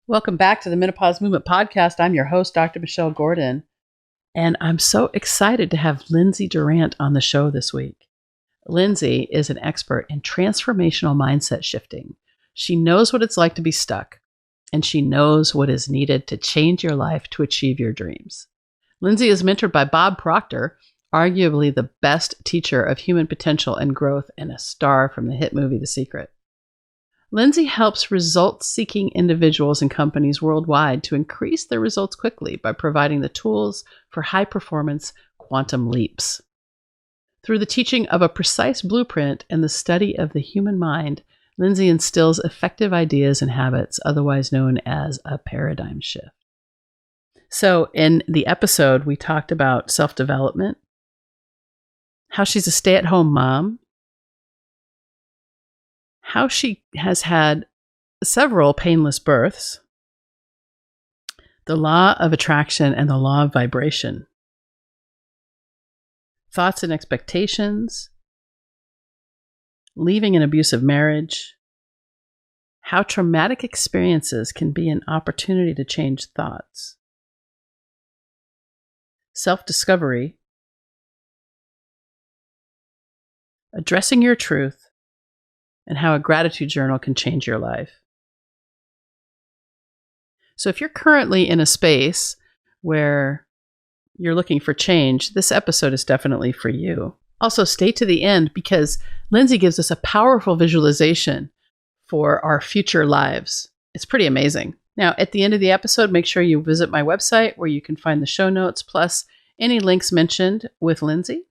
Welcome back to the Menopause Movement Podcast. I'm your host, Dr. Michelle Gordon, and I'm so excited to have Lindsay Durant on the show this week. Lindsay is an expert in transformational mindset shifting. She knows what it's like to be stuck, and she knows what is needed to change your life to achieve your dreams. Lindsay is mentored by Bob Proctor, arguably the best teacher of human potential and growth and a star from the hit movie The Secret. Lindsay helps results-seeking individuals and companies worldwide to increase their results quickly by providing the tools for high-performance quantum leaps. Through the teaching of a precise blueprint and the study of the human mind, Lindsay instills effective ideas and habits, otherwise known as a paradigm shift. So in the episode, we talked about self-development, how she's a stay-at-home mom, how she has had several painless births, the law of attraction and the law of vibration, thoughts and expectations, leaving an abusive marriage, how traumatic experiences can be an opportunity to change thoughts, self-discovery, addressing your truth, and how a gratitude journal can change your life. So if you're currently in a space where you're looking for change, this episode is definitely for you. Also, stay to the end because Lindsay gives us a powerful visualization for our future lives. It's pretty amazing. Now, at the end of the episode, make sure you visit my website where you can find the show notes plus any links mentioned with Lindsay.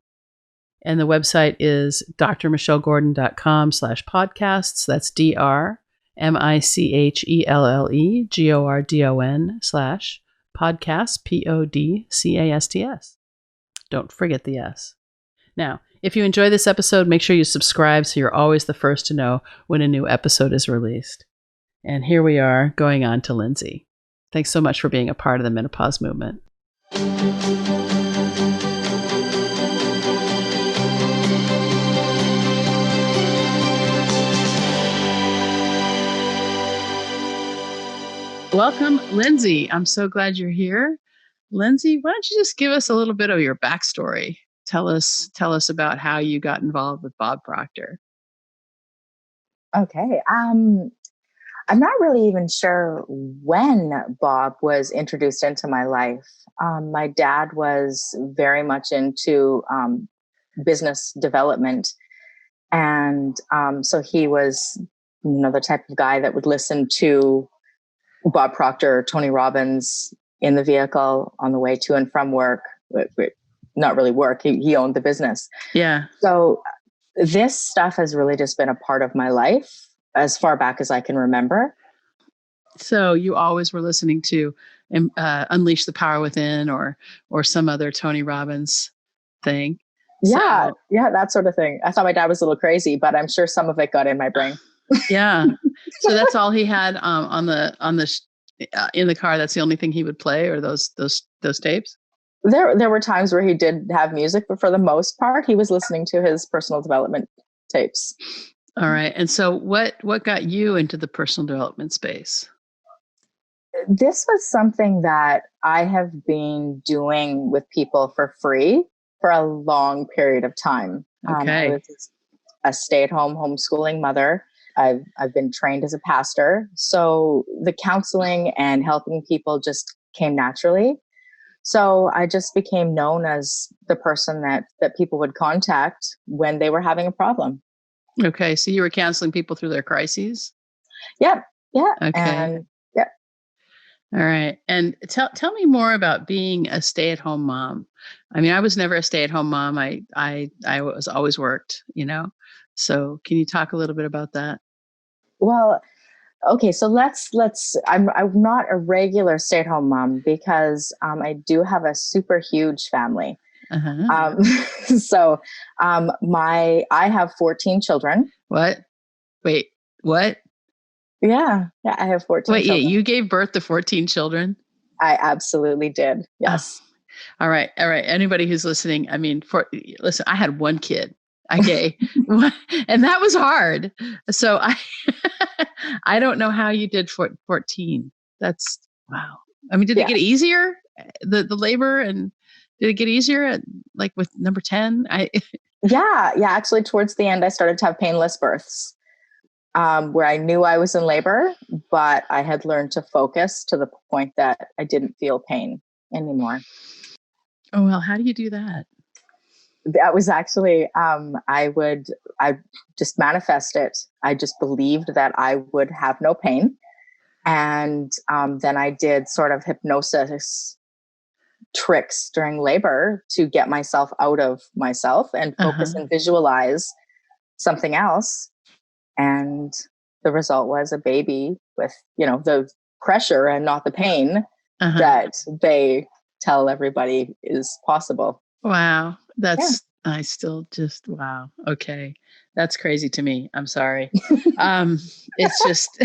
And the website is drmichellegordon.com/podcasts. That's drmichellegordon/podcasts, PODCASTS. Don't forget the S. Now, if you enjoy this episode, make sure you subscribe so you're always the first to know when a new episode is released. And here we are going on to Lindsay. Thanks so much for being a part of the Menopause Movement. Welcome, Lindsay. I'm so glad you're here. Lindsay, why don't you just give us a little bit of your backstory? Tell us about how you got involved with Bob Proctor. Okay. I'm not really even sure when Bob was introduced into my life. My dad was very much into business development. And so he was, the type of guy that would listen to Bob Proctor, Tony Robbins in the vehicle on the way to and from work. Not really work. He owned the business. Yeah. So this stuff has really just been a part of my life as far back as I can remember. So you always were listening to Unleash the Power Within or some other Tony Robbins thing. Yeah, that sort of thing. I thought my dad was a little crazy, but I'm sure some of it got in my brain. Yeah. So that's all he had in the car. That's the only thing he would play, or those tapes. There were times where he did have music, but for the most part, he was listening to his personal development tapes. All right. And so what got you into the personal development space? This was something that I have been doing with people for free for a long period of time. Okay. I was a stay-at-home homeschooling mother. I've been trained as a pastor. So the counseling and helping people just came naturally. So I just became known as the person that people would contact when they were having a problem. Okay. So you were counseling people through their crises? Yep. Yeah. Okay. And yeah. All right. And tell me more about being a stay-at-home mom. I mean, I was never a stay-at-home mom. I was always worked, So can you talk a little bit about that? Well, okay. So I'm not a regular stay-at-home mom because I do have a super huge family. Uh-huh. So I have 14 children. What? Wait, what? Yeah, I have 14 Wait, children. Yeah, you gave birth to 14 children? I absolutely did. Yes. Oh. All right. Anybody who's listening, I mean, listen, I had one kid. Okay. And that was hard. So I don't know how you did 14. That's wow. I mean, did it Yeah. get easier? The labor, and did it get easier at, like, with number 10? Yeah. Actually, towards the end, I started to have painless births, where I knew I was in labor, but I had learned to focus to the point that I didn't feel pain anymore. Oh, well, how do you do that? That was actually, I just manifest it. I just believed that I would have no pain. And then I did sort of hypnosis tricks during labor to get myself out of myself and focus and visualize something else. And the result was a baby with, the pressure and not the pain that they tell everybody is possible. Wow. I still just, wow. Okay. That's crazy to me. I'm sorry. It's just,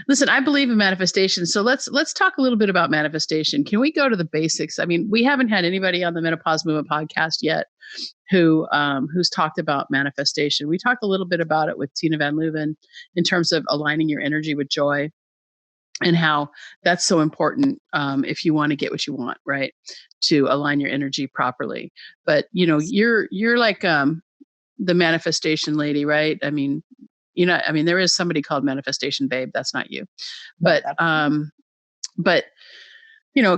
listen, I believe in manifestation. So let's talk a little bit about manifestation. Can we go to the basics? I mean, we haven't had anybody on the Menopause Movement podcast yet who's talked about manifestation. We talked a little bit about it with Tina Van Leuven in terms of aligning your energy with joy, and how that's so important if you want to get what you want, right? To align your energy properly. But you're like the manifestation lady, right? I mean, there is somebody called Manifestation Babe. That's not you, but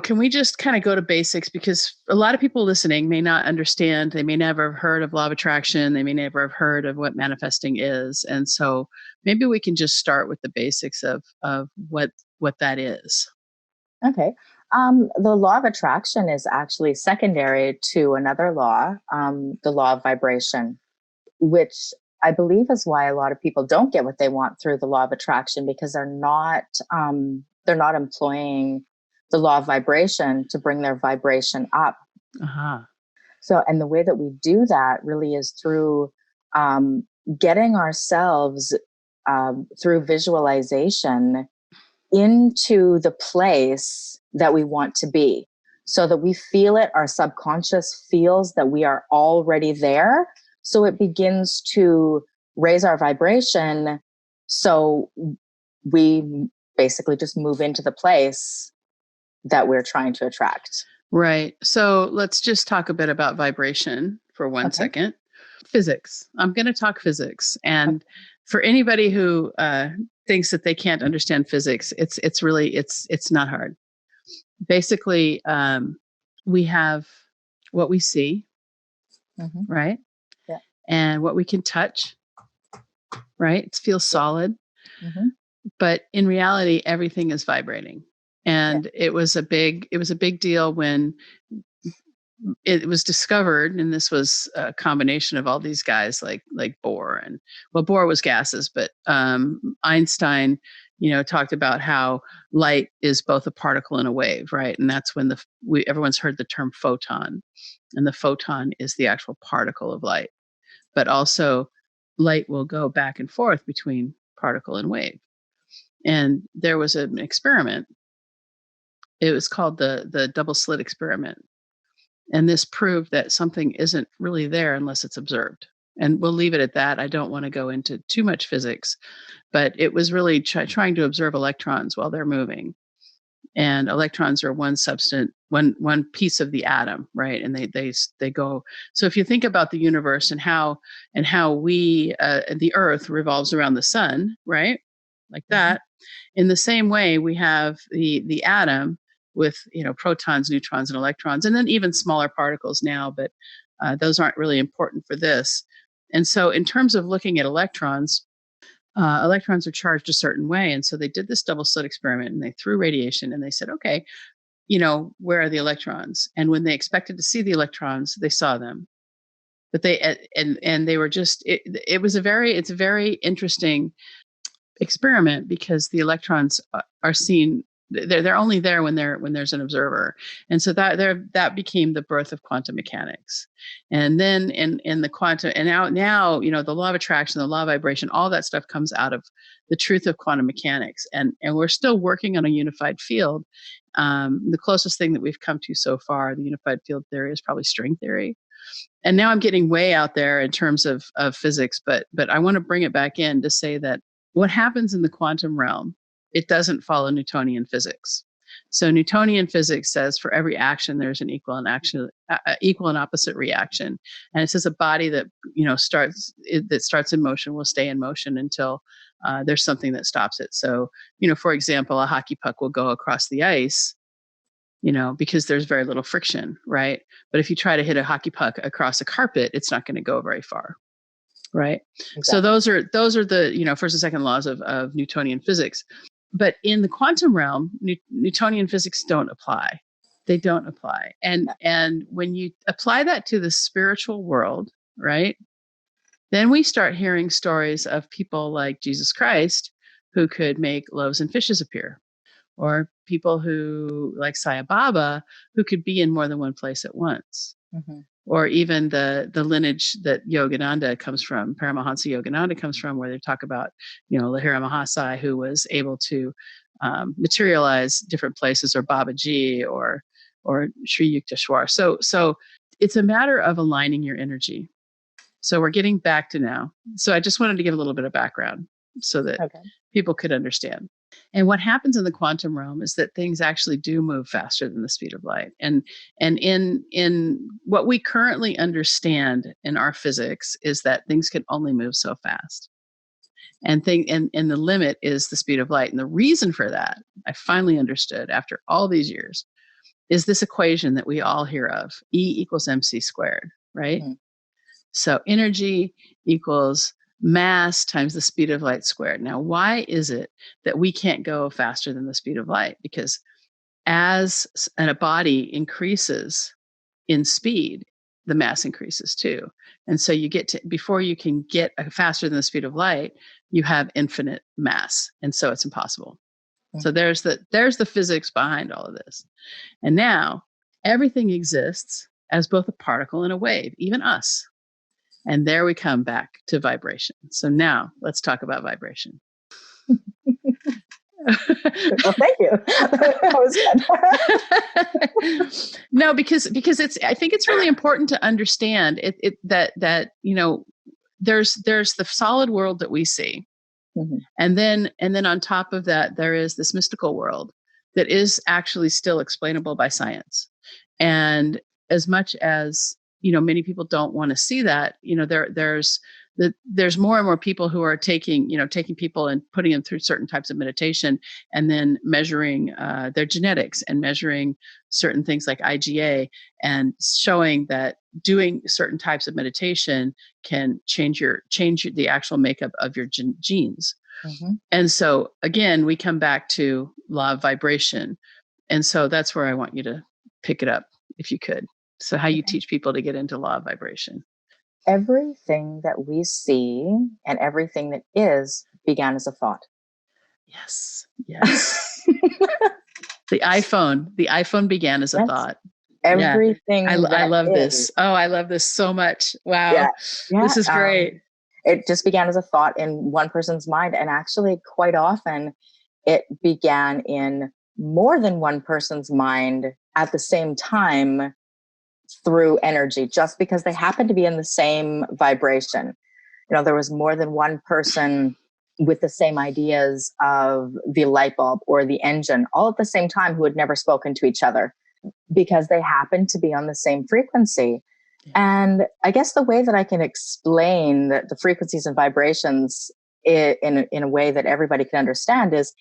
can we just kind of go to basics? Because a lot of people listening may not understand. They may never have heard of law of attraction. They may never have heard of what manifesting is. And so maybe we can just start with the basics of what that is. Okay. The law of attraction is actually secondary to another law, the law of vibration, which I believe is why a lot of people don't get what they want through the law of attraction, because they're not employing the law of vibration to bring their vibration up. So, and the way that we do that really is through getting ourselves through visualization into the place that we want to be, so that we feel it. Our subconscious feels that we are already there. So it begins to raise our vibration. So we basically just move into the place that we're trying to attract. Right. So let's just talk a bit about vibration for one second. Physics. I'm going to talk physics. And for anybody who thinks that they can't understand physics, it's really not hard. Basically, we have what we see, right? Yeah. And what we can touch, right? It feels solid. But in reality, everything is vibrating. And it was a big deal when it was discovered, and this was a combination of all these guys like Bohr, and Bohr was gases, but Einstein, talked about how light is both a particle and a wave, right? And that's when everyone's heard the term photon, and the photon is the actual particle of light. But also, light will go back and forth between particle and wave. And there was an experiment. It was called the double slit experiment. And this proved that something isn't really there unless it's observed. And we'll leave it at that. I don't want to go into too much physics, but it was really trying to observe electrons while they're moving. And electrons are one piece of the atom, right? And they go. So if you think about the universe and how we the Earth revolves around the sun, right? Like that. In the same way, we have the atom with protons, neutrons, and electrons, and then even smaller particles now, but those aren't really important for this. And so in terms of looking at electrons are charged a certain way. And so they did this double slit experiment, and they threw radiation, and they said, okay, where are the electrons? And when they expected to see the electrons, they saw them. But they were just, it's a very interesting experiment, because the electrons are seen, they're only there when there's an observer. And so that became the birth of quantum mechanics. And then in the quantum, and now the law of attraction, the law of vibration, all that stuff comes out of the truth of quantum mechanics. And we're still working on a unified field. The closest thing that we've come to so far, the unified field theory, is probably string theory. And now I'm getting way out there in terms of physics, but I want to bring it back in to say that what happens in the quantum realm it doesn't follow Newtonian physics. So Newtonian physics says for every action, there's an equal and opposite reaction. And it says a body that, that starts in motion will stay in motion until there's something that stops it. So, for example, a hockey puck will go across the ice, because there's very little friction, right? But if you try to hit a hockey puck across a carpet, it's not going to go very far, right? Exactly. So those are the, first and second laws of Newtonian physics. But in the quantum realm, Newtonian physics don't apply. They don't apply. And when you apply that to the spiritual world, right, then we start hearing stories of people like Jesus Christ who could make loaves and fishes appear, or people who, like Sai Baba, who could be in more than one place at once. Mm-hmm. Or even the lineage that Yogananda comes from, Paramahansa Yogananda comes from, where they talk about, Lahira Mahasai, who was able to materialize different places, or Babaji, or Sri Yukteswar. So it's a matter of aligning your energy. So we're getting back to now. So I just wanted to give a little bit of background so that people could understand. And what happens in the quantum realm is that things actually do move faster than the speed of light. And in what we currently understand in our physics is that things can only move so fast. And the limit is the speed of light. And the reason for that, I finally understood after all these years, is this equation that we all hear of, E equals mc squared, right? Mm-hmm. So energy equals mass times the speed of light squared. Now, why is it that we can't go faster than the speed of light? Because as a body increases in speed, the mass increases too. And so before you can get faster than the speed of light, you have infinite mass. And so it's impossible. Mm-hmm. So there's the physics behind all of this. And now everything exists as both a particle and a wave, even us. And there we come back to vibration. So now let's talk about vibration. Well, thank you. That was good. No, because I think it's really important to understand that there's the solid world that we see. Mm-hmm. And then on top of that, there is this mystical world that is actually still explainable by science. And as much as many people don't want to see that, there's more and more people who are taking people and putting them through certain types of meditation, and then measuring their genetics and measuring certain things like IgA, and showing that doing certain types of meditation can change the actual makeup of your genes. Mm-hmm. And so again, we come back to law of vibration. And so that's where I want you to pick it up, if you could. So how you teach people to get into law of vibration. Everything that we see and everything that is began as a thought. Yes. The iPhone began as a thought. Everything. Yeah. I love this. Oh, I love this so much. Wow. Yeah. This is great. It just began as a thought in one person's mind. And actually, quite often, it began in more than one person's mind at the same time, through energy, just because they happen to be in the same vibration. There was more than one person with the same ideas of the light bulb or the engine all at the same time who had never spoken to each other, because they happened to be on the same frequency. Yeah. And I guess the way that I can explain the frequencies and vibrations in a way that everybody can understand is,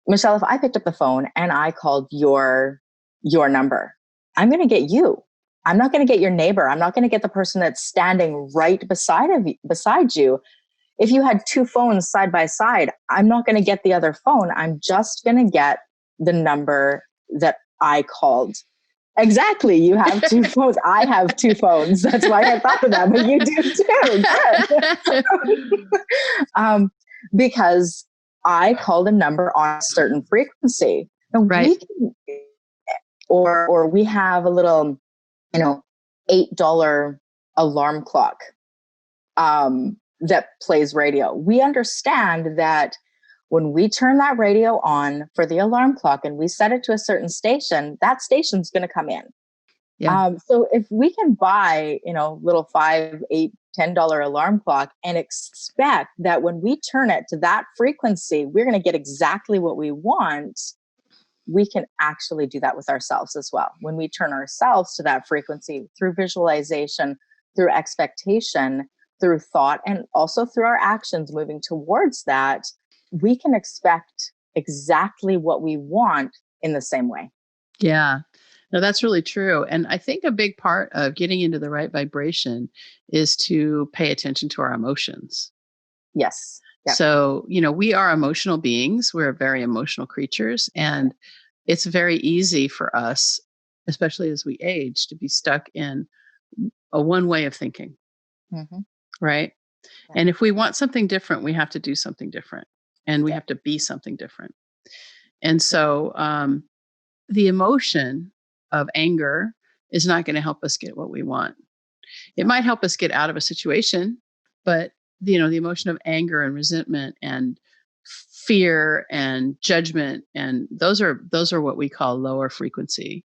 Michelle, if I picked up the phone and I called your number, I'm going to get you. I'm not going to get your neighbor. I'm not going to get the person that's standing right beside you. If you had two phones side by side, I'm not going to get the other phone. I'm just going to get the number that I called. Exactly. You have two phones. I have two phones. That's why I thought of that, but you do too. Because I called a number on a certain frequency. Now, right. Or we have a little, $8 alarm clock that plays radio. We understand that when we turn that radio on for the alarm clock and we set it to a certain station, that station's going to come in. Yeah. So if we can buy, little $5, $8 $10 alarm clock and expect that when we turn it to that frequency, we're going to get exactly what we want. We can actually do that with ourselves as well. When we turn ourselves to that frequency through visualization, through expectation, through thought, and also through our actions moving towards that, we can expect exactly what we want in the same way. Yeah. No, that's really true. And I think a big part of getting into the right vibration is to pay attention to our emotions. Yes. Yep. So, we are emotional beings. We're very emotional creatures. And it's very easy for us, especially as we age, to be stuck in a one way of thinking. Mm-hmm. Right. Yeah. And if we want something different, we have to do something different, and we have to be something different. And so, the emotion of anger is not going to help us get what we want. It might help us get out of a situation, but the emotion of anger and resentment and fear and judgment, and those are what we call lower frequency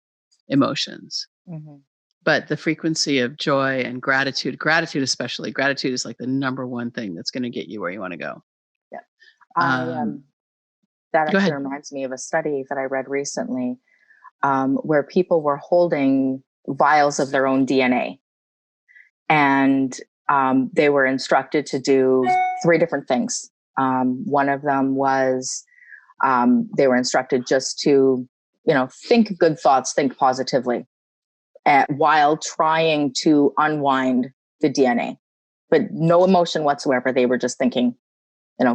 emotions. Mm-hmm. But the frequency of joy and gratitude especially, gratitude is like the number one thing that's going to get you where you want to go. Yeah. That Go actually ahead. reminds me of a study that I read recently, where people were holding vials of their own DNA. And they were instructed to do 3 different things. One of them was they were instructed just to, think good thoughts, think positively, while trying to unwind the DNA, but no emotion whatsoever. They were just thinking,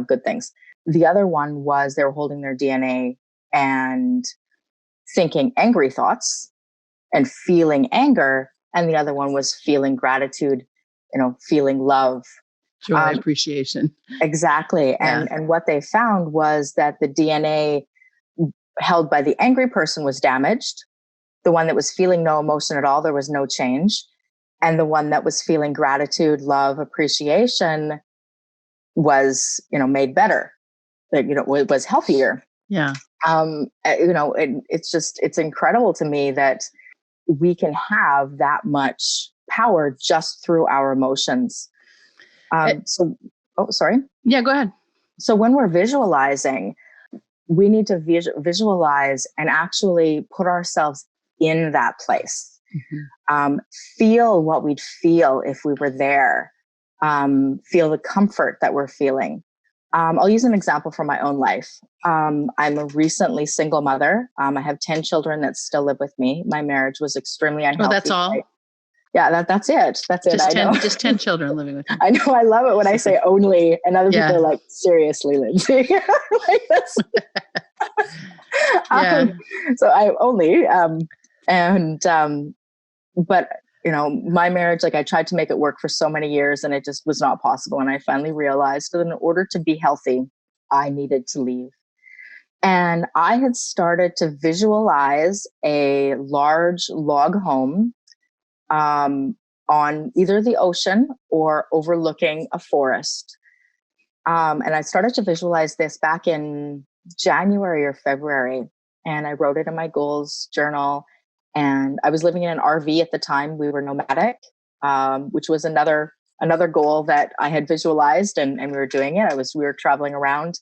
good things. The other one was they were holding their DNA and thinking angry thoughts and feeling anger. And the other one was feeling gratitude, feeling love. Joy, appreciation. Exactly. Yeah. And what they found was that the DNA held by the angry person was damaged. The one that was feeling no emotion at all, there was no change. And the one that was feeling gratitude, love, appreciation was, made better. It was healthier. Yeah. It's incredible to me that we can have that much power just through our emotions. Sorry. Yeah, go ahead. So when we're visualizing, we need to visualize and actually put ourselves in that place. Mm-hmm. Feel what we'd feel if we were there. Feel the comfort that we're feeling. I'll use an example from my own life. I'm a recently single mother. I have 10 children that still live with me. My marriage was extremely unhealthy. Oh, that's all? Yeah, that's it. That's it. I know. Just 10 children living with you. I know. I love it when I say only, and other people are like, seriously, Lindsay. Like, that's so I only, but my marriage, like I tried to make it work for so many years and it just was not possible. And I finally realized that in order to be healthy, I needed to leave. And I had started to visualize a large log home on either the ocean or overlooking a forest. And I started to visualize this back in January or February. And I wrote it in my goals journal. And I was living in an RV at the time. We were nomadic, which was another goal that I had visualized, and we were doing it. We were traveling around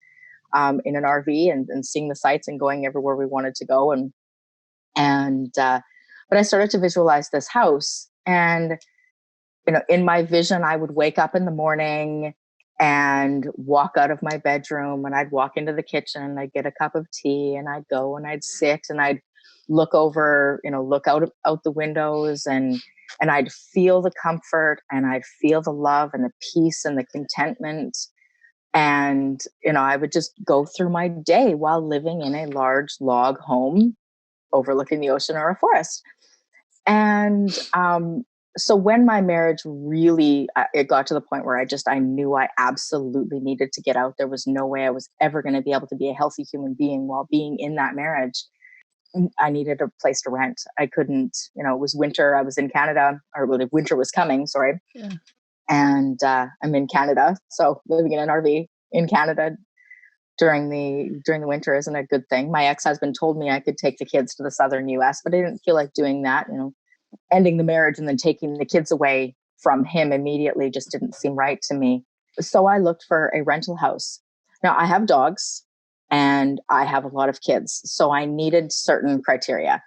in an RV and seeing the sights and going everywhere we wanted to go. But I started to visualize this house, and in my vision, I would wake up in the morning and walk out of my bedroom, and I'd walk into the kitchen, I'd get a cup of tea, and I'd go and I'd sit and I'd look over, look out the windows, and I'd feel the comfort, and I'd feel the love and the peace and the contentment. And, I would just go through my day while living in a large log home overlooking the ocean or a forest. And so when my marriage really, it got to the point where I knew I absolutely needed to get out. There was no way I was ever going to be able to be a healthy human being while being in that marriage. I needed a place to rent. I couldn't, it was winter. I was in Canada, or well, winter was coming, sorry. Yeah. And I'm in Canada. So living in an RV in Canada during the winter isn't a good thing. My ex-husband told me I could take the kids to the southern US, but I didn't feel like doing that, ending the marriage and then taking the kids away from him immediately just didn't seem right to me. So I looked for a rental house. Now I have dogs and I have a lot of kids. So I needed certain criteria.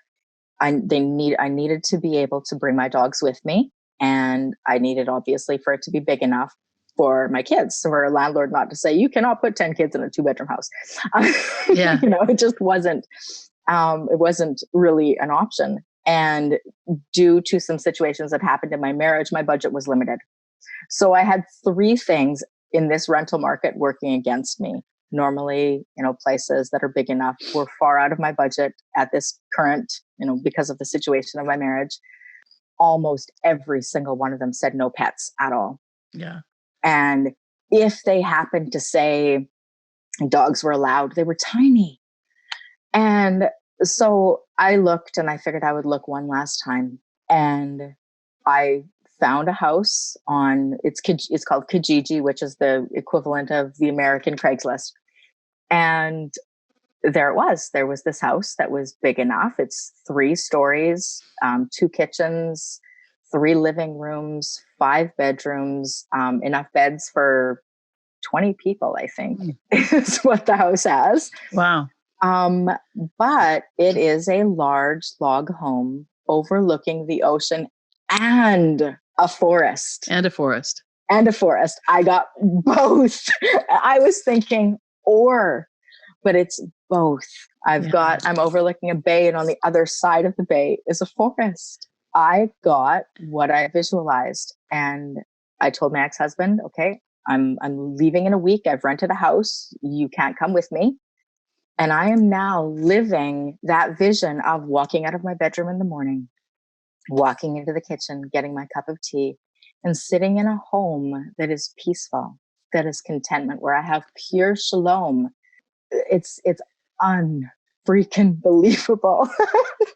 I needed to be able to bring my dogs with me. And I needed obviously for it to be big enough for my kids, for a landlord not to say, you cannot put 10 kids in a 2-bedroom house. Yeah. It just wasn't, it wasn't really an option. And due to some situations that happened in my marriage, my budget was limited. So I had 3 things in this rental market working against me. Normally, places that are big enough were far out of my budget at this current, because of the situation of my marriage. Almost every single one of them said no pets at all. Yeah. And if they happened to say dogs were allowed, they were tiny. And so I looked and I figured I would look one last time. And I found a house on, it's called Kijiji, which is the equivalent of the American Craigslist. And there was this house that was big enough. It's 3 stories, 2 kitchens, 3 living rooms, 5 bedrooms, enough beds for 20 people, I think, is what the house has. Wow. But it is a large log home overlooking the ocean and a forest. And a forest. I got both. I was thinking, but it's both. I'm overlooking a bay, and on the other side of the bay is a forest. I got what I visualized, and I told my ex-husband, okay, I'm leaving in a week. I've rented a house. You can't come with me. And I am now living that vision of walking out of my bedroom in the morning, walking into the kitchen, getting my cup of tea, and sitting in a home that is peaceful, that is contentment, where I have pure shalom. It's unfreaking believable.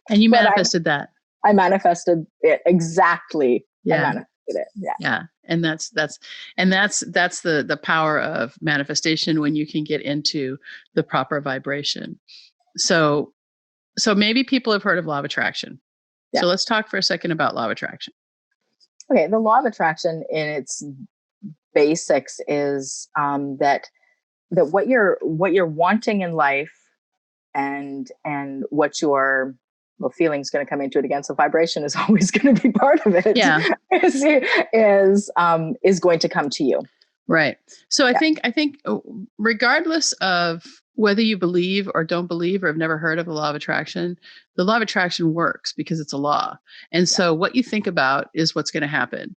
And you manifested that. I manifested it exactly. Yeah. I manifested it. Yeah. Yeah. And that's the power of manifestation, when you can get into the proper vibration. So maybe people have heard of law of attraction. Yeah. So let's talk for a second about law of attraction. Okay. The law of attraction in its basics is that what you're wanting in life and what your feeling is going to come into it again. So vibration is always going to be part of it. Yeah. is going to come to you. Right. So I think regardless of whether you believe or don't believe or have never heard of the law of attraction, the law of attraction works because it's a law. And so what you think about is what's going to happen.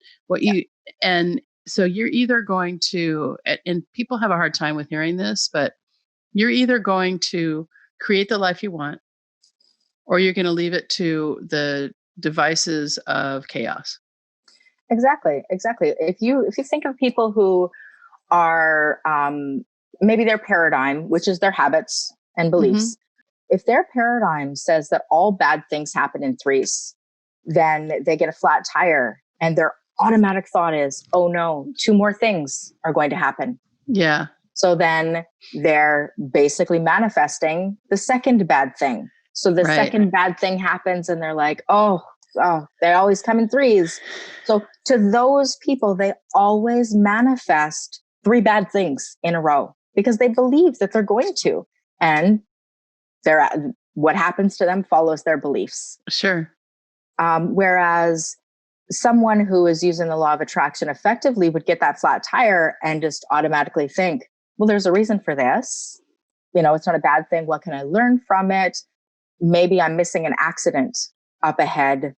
And so you're either going to, and people have a hard time with hearing this, but you're either going to create the life you want, or you're going to leave it to the devices of chaos. Exactly. If you think of people who are maybe their paradigm, which is their habits and beliefs, if their paradigm says that all bad things happen in threes, then they get a flat tire and their automatic thought is, oh no, 2 more things are going to happen. Yeah. So then they're basically manifesting the second bad thing. So the second bad thing happens and they're like, oh, they always come in threes. So to those people, they always manifest 3 bad things in a row because they believe that they're going to. And what happens to them follows their beliefs. Sure. Whereas someone who is using the law of attraction effectively would get that flat tire and just automatically think, well, there's a reason for this. It's not a bad thing. What can I learn from it? Maybe I'm missing an accident up ahead,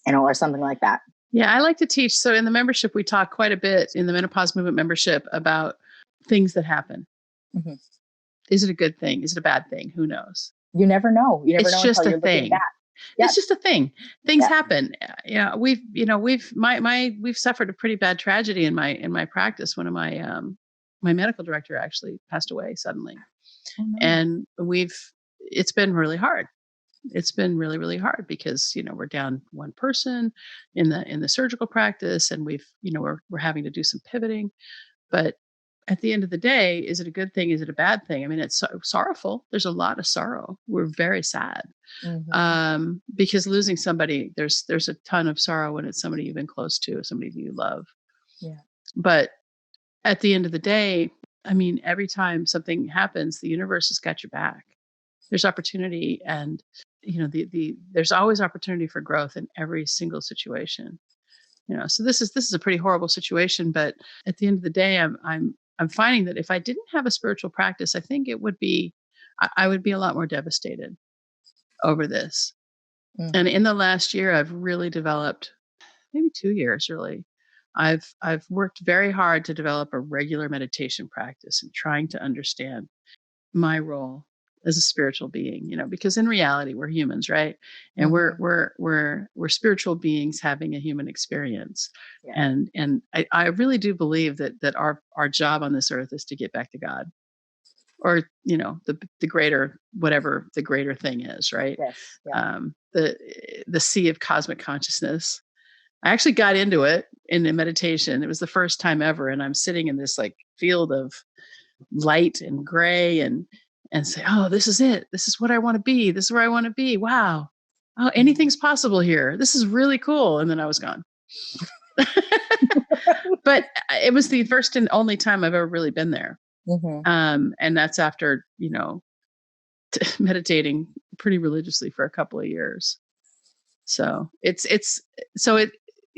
or something like that. Yeah, I like to teach. So in the membership, we talk quite a bit in the Menopause Movement membership about things that happen. Mm-hmm. Is it a good thing? Is it a bad thing? Who knows? You never know. You never know until you're looking back. Yep. It's just a thing. Things happen. We've suffered a pretty bad tragedy in my practice. One of my medical director actually passed away suddenly. Oh, no. And it's been really hard. It's been really, really hard because, we're down one person in the surgical practice and we're having to do some pivoting, but at the end of the day, is it a good thing? Is it a bad thing? I mean, it's sorrowful. There's a lot of sorrow. We're very sad. Because losing somebody, there's a ton of sorrow when it's somebody you've been close to, somebody you love. Yeah. But at the end of the day, I mean, every time something happens, the universe has got your back. There's opportunity, and there's always opportunity for growth in every single situation. So this is a pretty horrible situation, but at the end of the day, I'm finding that if I didn't have a spiritual practice, I think it would be, I would be a lot more devastated over this. And in the last year, I've really developed, maybe 2 years really, I've worked very hard to develop a regular meditation practice and trying to understand my role as a spiritual being, because in reality we're humans, right? And we're spiritual beings having a human experience. Yeah. And I really do believe that our job on this earth is to get back to God, or the greater, whatever the greater thing is, right? Yes. Yeah. The sea of cosmic consciousness. I actually got into it in a meditation. It was the first time ever, and I'm sitting in this like field of light and gray, and say, oh, this is it. This is what I want to be. This is where I want to be. Wow. Oh, anything's possible here. This is really cool. And then I was gone. But it was the first and only time I've ever really been there. And that's after, meditating pretty religiously for a couple of years. So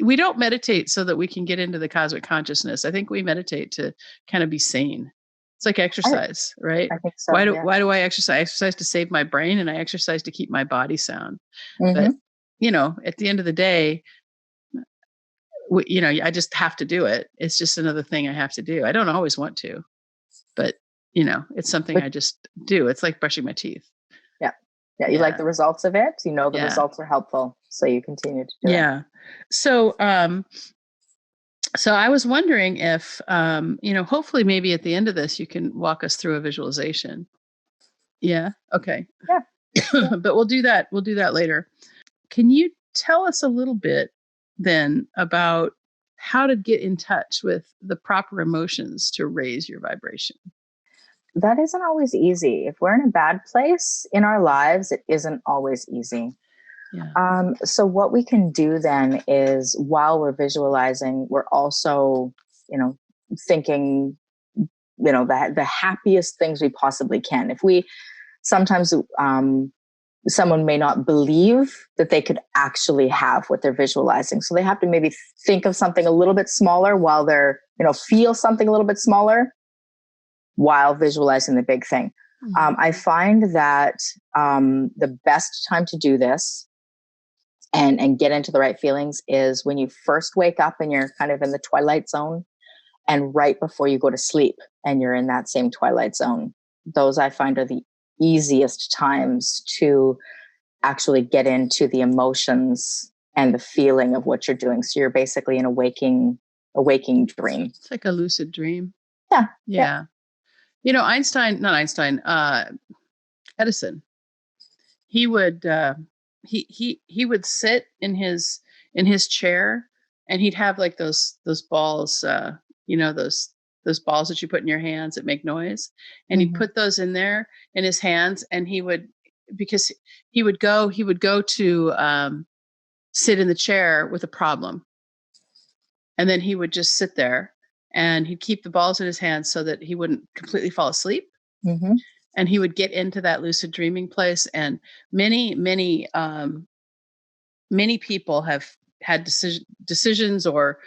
we don't meditate so that we can get into the cosmic consciousness. I think we meditate to kind of be sane. It's like exercise, right? I think so. Why do I exercise? I exercise to save my brain, and I exercise to keep my body sound. But at the end of the day, I just have to do it. It's just another thing I have to do. I don't always want to, but it's something I just do. It's like brushing my teeth. Yeah. Yeah. You like the results of it. The results are helpful, so you continue to do it. Yeah. So I was wondering if, hopefully maybe at the end of this, you can walk us through a visualization. Yeah. Okay. Yeah. But we'll do that. We'll do that later. Can you tell us a little bit then about how to get in touch with the proper emotions to raise your vibration? That isn't always easy. If we're in a bad place in our lives, it isn't always easy. Yeah. So what we can do then is, while we're visualizing, we're also, thinking, the happiest things we possibly can. If we sometimes, someone may not believe that they could actually have what they're visualizing. So they have to maybe think of something a little bit smaller while they're, feel something a little bit smaller while visualizing the big thing. I find that the best time to do this and get into the right feelings is when you first wake up and you're kind of in the twilight zone, and right before you go to sleep and you're in that same twilight zone. Those I find are the easiest times to actually get into the emotions and the feeling of what you're doing. So you're basically in a waking dream. It's like a lucid dream. Yeah. Edison, he would he would sit in his chair, and he'd have like those balls, those balls that you put in your hands that make noise, and he'd put those in there in his hands, and he would go to sit in the chair with a problem, and then he would just sit there, and he'd keep the balls in his hands so that he wouldn't completely fall asleep. And he would get into that lucid dreaming place. And many people have had decisions or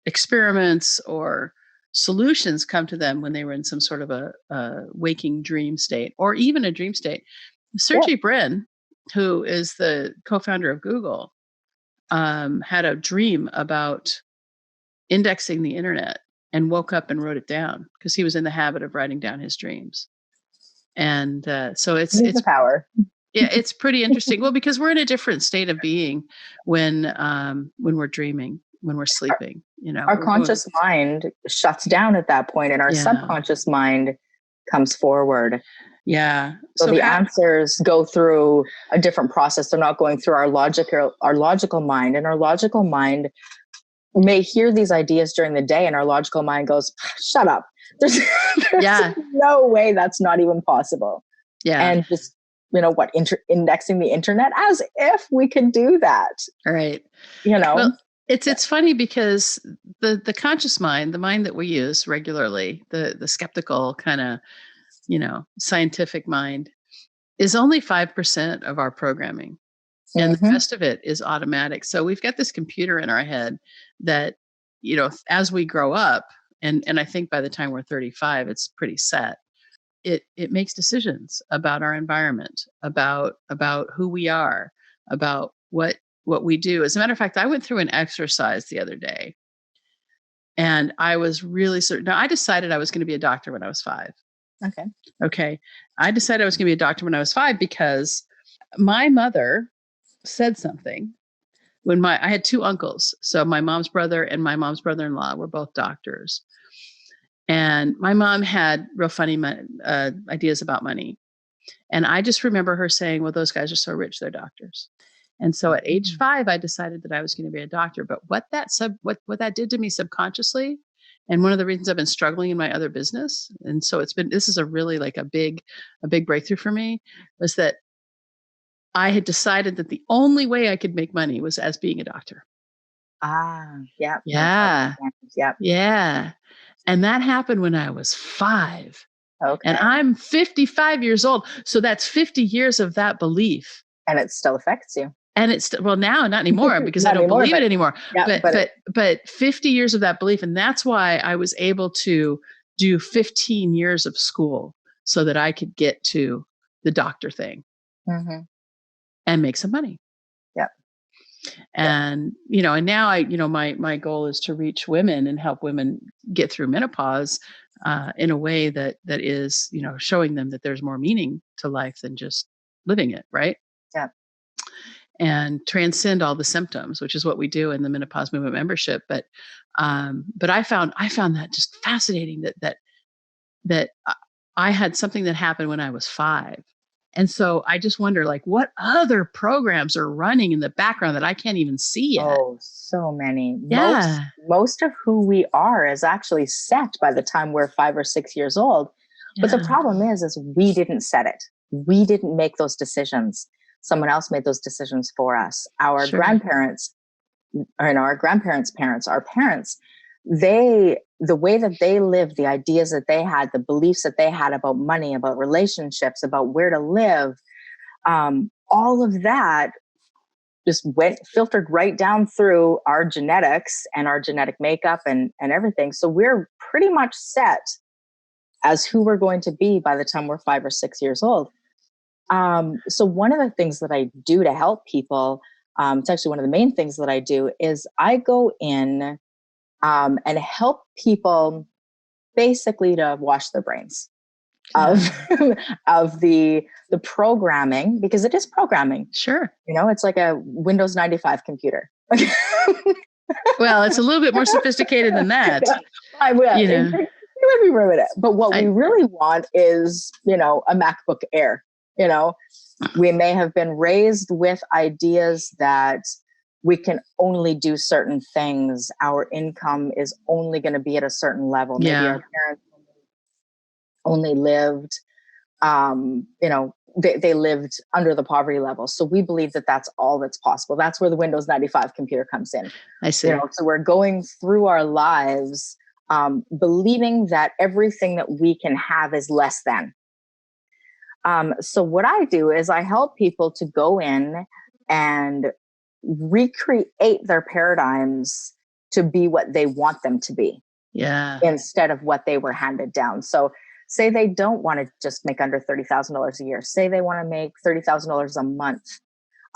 experiments or solutions come to them when they were in some sort of a waking dream state, or even a dream state. Sergey Brin, who is the co-founder of Google, had a dream about indexing the internet, and woke up and wrote it down because he was in the habit of writing down his dreams. And so it's the power. Yeah, it's pretty interesting. Well, because we're in a different state of being when we're dreaming, when we're sleeping. Our conscious mind shuts down at that point, and our subconscious mind comes forward. Yeah. So the answers go through a different process. They're not going through our logical mind, and our logical mind may hear these ideas during the day and our logical mind goes, shut up. There's no way that's not even possible. Yeah. And just, indexing the internet as if we could do that. Right. Well, it's funny because the conscious mind, the mind that we use regularly, the skeptical kind of, scientific mind, is only 5% of our programming. And the rest of it is automatic. So we've got this computer in our head that, as we grow up, and I think by the time we're 35, it's pretty set. It makes decisions about our environment, about who we are, about what we do. As a matter of fact, I went through an exercise the other day, and I was really certain. Now, I decided I was going to be a doctor when I was 5. Okay. I decided I was going to be a doctor when I was 5 because my mother said something when I had 2 uncles. So my mom's brother and my mom's brother-in-law were both doctors. And my mom had real funny ideas about money. And I just remember her saying, well, those guys are so rich, they're doctors. And so at age 5, I decided that I was going to be a doctor. But what that did to me subconsciously, and one of the reasons I've been struggling in my other business, and so this is a really like a big breakthrough for me, was that I had decided that the only way I could make money was as being a doctor. Yeah. Yeah. Yep. Yeah. And that happened when I was 5. Okay. And I'm 55 years old. So that's 50 years of that belief. And it still affects you. And it's now not anymore because I don't believe it anymore. Yeah, but 50 years of that belief. And that's why I was able to do 15 years of school so that I could get to the doctor thing. And make some money. Yep. And, and now my goal is to reach women and help women get through menopause in a way that is, showing them that there's more meaning to life than just living it. Right. Yeah. And transcend all the symptoms, which is what we do in the Menopause Movement membership. But I found that just fascinating that I had something that happened when I was 5. And so I just wonder, like, what other programs are running in the background that I can't even see yet? Oh, so many. Yeah. Most of who we are is actually set by the time we're 5 or 6 years old. But the problem is we didn't set it. We didn't make those decisions. Someone else made those decisions for us. Our grandparents, and our grandparents' parents, our parents, the way that they lived, the ideas that they had, the beliefs that they had about money, about relationships, about where to live, all of that just filtered right down through our genetics and our genetic makeup and everything. So we're pretty much set as who we're going to be by the time we're 5 or 6 years old. So one of the things that I do to help people, it's actually one of the main things that I do, is I go in and help people basically to wash their brains of the programming, because it is programming. Sure. It's like a Windows 95 computer. Well, it's a little bit more sophisticated than that. I will. It would be ruined. But what we really want is, a MacBook Air. We may have been raised with ideas that we can only do certain things. Our income is only going to be at a certain level. Maybe our parents only lived, they lived under the poverty level. So we believe that that's all that's possible. That's where the Windows 95 computer comes in. I see. So we're going through our lives believing that everything that we can have is less than. So what I do is I help people to go in and recreate their paradigms to be what they want them to be. Yeah. Instead of what they were handed down. So say they don't want to just make under $30,000 a year. Say they want to make $30,000 a month.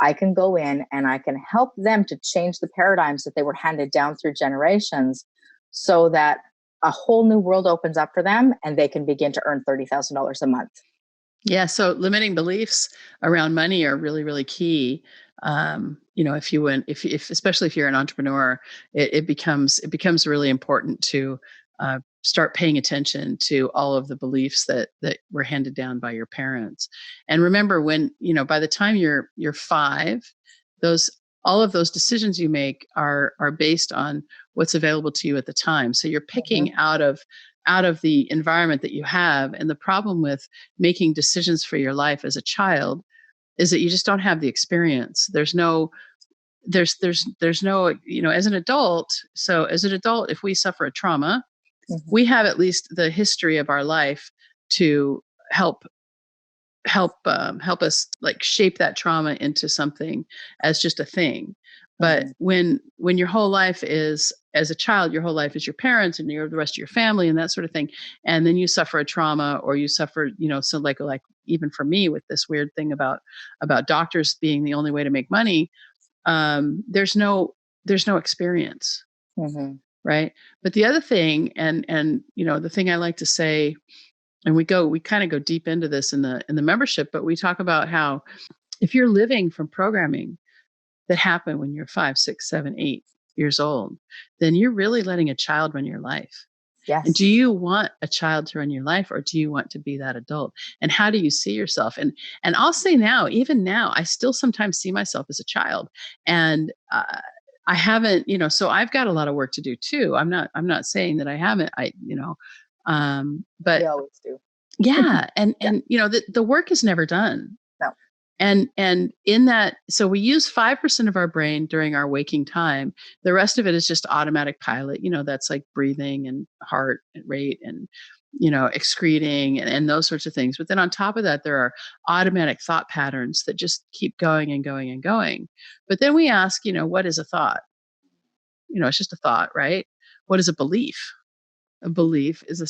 I can go in and I can help them to change the paradigms that they were handed down through generations so that a whole new world opens up for them and they can begin to earn $30,000 a month. Yeah. So limiting beliefs around money are really, really key. Especially if you're an entrepreneur, it becomes really important to start paying attention to all of the beliefs that were handed down by your parents. And remember, when by the time you're 5, those all of those decisions you make are based on what's available to you at the time. So you're picking out of the environment that you have. And the problem with making decisions for your life as a child is that you just don't have the experience. There's no, as an adult. So as an adult, if we suffer a trauma, we have at least the history of our life to help us like shape that trauma into something as just a thing. But when your whole life is, as a child, your whole life is your parents and the rest of your family and that sort of thing, and then you suffer a trauma, or you suffer, so like even for me with this weird thing about doctors being the only way to make money, there's no experience, right? But the other thing, and the thing I like to say, and we kind of go deep into this in the membership, but we talk about how if you're living from programming that happened when you're 5, 6, 7, 8 years old, then you're really letting a child run your life. Yes. And do you want a child to run your life, or do you want to be that adult? And how do you see yourself? And I'll say now, even now, I still sometimes see myself as a child, and I haven't, so I've got a lot of work to do too. I'm not saying that I haven't, but we always do. Yeah. And the work is never done. No. And in that, so we use 5% of our brain during our waking time. The rest of it is just automatic pilot. That's like breathing and heart rate and, excreting and those sorts of things. But then on top of that, there are automatic thought patterns that just keep going and going and going. But then we ask, what is a thought? It's just a thought, right? What is a belief? A belief is a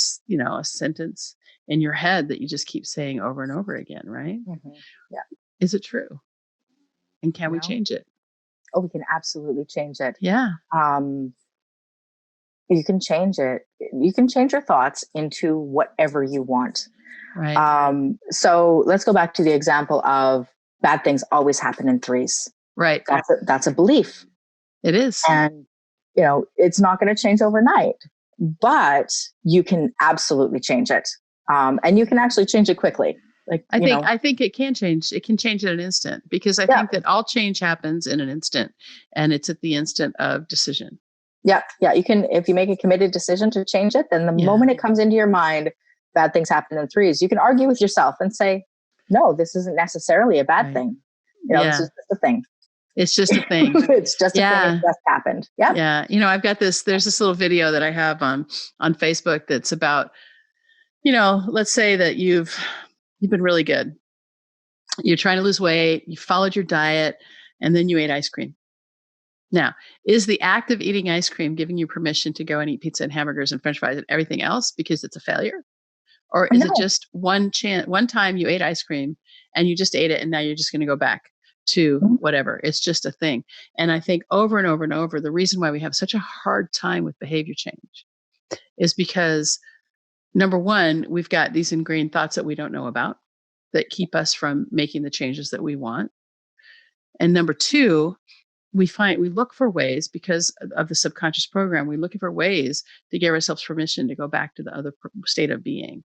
sentence in your head that you just keep saying over and over again, right? Yeah. Is it true? And can we change it? Oh, we can absolutely change it. Yeah. You can change it. You can change your thoughts into whatever you want. Right. So let's go back to the example of bad things always happen in threes. Right. That's a belief. It is. And, it's not going to change overnight, but you can absolutely change it. And you can actually change it quickly. Like, I think it can change. It can change in an instant, because I think that all change happens in an instant, and it's at the instant of decision. Yeah. Yeah. You can, if you make a committed decision to change it, then the moment it comes into your mind, bad things happen in threes, you can argue with yourself and say, no, this isn't necessarily a bad thing. This is just a thing. It's just a thing. It's just a thing. It just happened. Yeah. Yeah. I've got there's this little video that I have on Facebook that's about, let's say that you've been really good. You're trying to lose weight. You followed your diet, and then you ate ice cream. Now, is the act of eating ice cream giving you permission to go and eat pizza and hamburgers and French fries and everything else because it's a failure? Or is it just one time you ate ice cream and you just ate it, and now you're just going to go back to whatever? It's just a thing. And I think over and over and over, the reason why we have such a hard time with behavior change is because, number one, we've got these ingrained thoughts that we don't know about that keep us from making the changes that we want. And number two, we look for ways, because of the subconscious program, we're looking for ways to give ourselves permission to go back to the other state of being.